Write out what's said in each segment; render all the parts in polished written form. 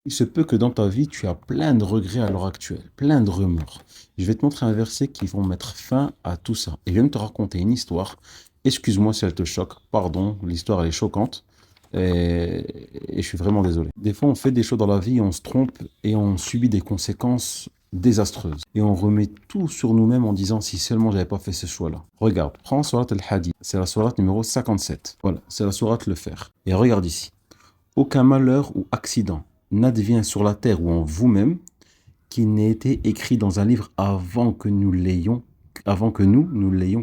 Il se peut que dans ta vie, tu as plein de regrets à l'heure actuelle, plein de remords. Je vais te montrer un verset qui va mettre fin à tout ça. Et je vais même te raconter une histoire. Excuse-moi si elle te choque. Pardon, l'histoire elle est choquante. Et je suis vraiment désolé. Des fois, on fait des choses dans la vie, on se trompe et on subit des conséquences désastreuses. Et on remet tout sur nous-mêmes en disant si seulement j'avais pas fait ce choix-là. Regarde, prends Surat al-Hadid. C'est la Surat numéro 57. Voilà, c'est la Surat le faire. Et regarde ici. Aucun malheur ou accident n'advient sur la terre ou en vous-même qui n'ait été écrit dans un livre avant que nous l'ayons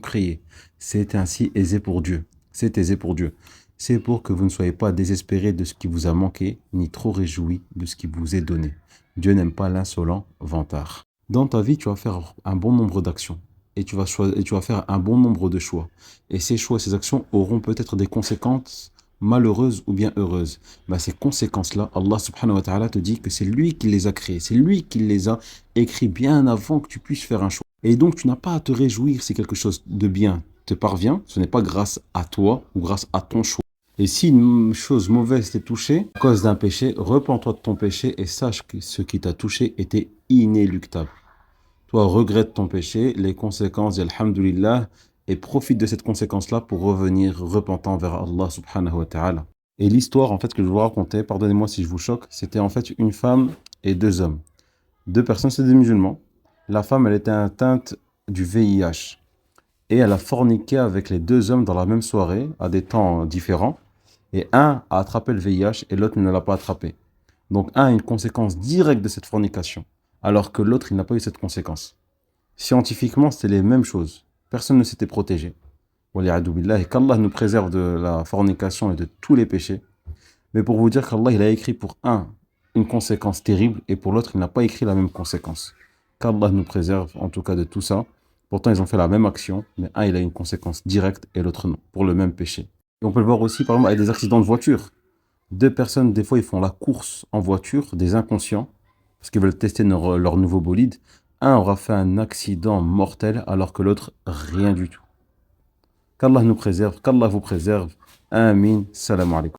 créé. C'est ainsi aisé pour Dieu. C'est aisé pour Dieu. C'est pour que vous ne soyez pas désespérés de ce qui vous a manqué, ni trop réjouis de ce qui vous est donné. Dieu n'aime pas l'insolent vantard. Dans ta vie, tu vas faire un bon nombre d'actions. Et tu vas faire un bon nombre de choix. Et ces choix, ces actions auront peut-être des conséquences malheureuses ou bien heureuses. Ces conséquences-là, Allah subhanahu wa ta'ala te dit que c'est lui qui les a créées, c'est lui qui les a écrites bien avant que tu puisses faire un choix. Et donc, tu n'as pas à te réjouir si quelque chose de bien te parvient, ce n'est pas grâce à toi ou grâce à ton choix. Et si une chose mauvaise t'est touchée, à cause d'un péché, repens-toi de ton péché et sache que ce qui t'a touché était inéluctable. Toi, regrette ton péché, les conséquences, dis alhamdulillah, et profite de cette conséquence-là pour revenir repentant vers Allah subhanahu wa ta'ala. Et l'histoire, en fait, que je vous racontais, pardonnez-moi si je vous choque, c'était en fait une femme et deux hommes. Deux personnes, c'est des musulmans. La femme, elle était atteinte du VIH. Et elle a forniqué avec les deux hommes dans la même soirée, à des temps différents. Et un a attrapé le VIH et l'autre ne l'a pas attrapé. Donc un a une conséquence directe de cette fornication, alors que l'autre, il n'a pas eu cette conséquence. Scientifiquement, c'était les mêmes choses. Personne ne s'était protégé. Wali'adu billah, et qu'Allah nous préserve de la fornication et de tous les péchés. Mais pour vous dire qu'Allah, il a écrit pour un une conséquence terrible et pour l'autre, il n'a pas écrit la même conséquence. Qu'Allah nous préserve en tout cas de tout ça. Pourtant, ils ont fait la même action, mais un, il a une conséquence directe et l'autre non, pour le même péché. Et on peut le voir aussi, par exemple, avec des accidents de voiture. Deux personnes, des fois, ils font la course en voiture, des inconscients, parce qu'ils veulent tester leur nouveau bolide. Un aura fait un accident mortel, alors que l'autre, rien du tout. Qu'Allah nous préserve, qu'Allah vous préserve. Amin. Salam alaikum.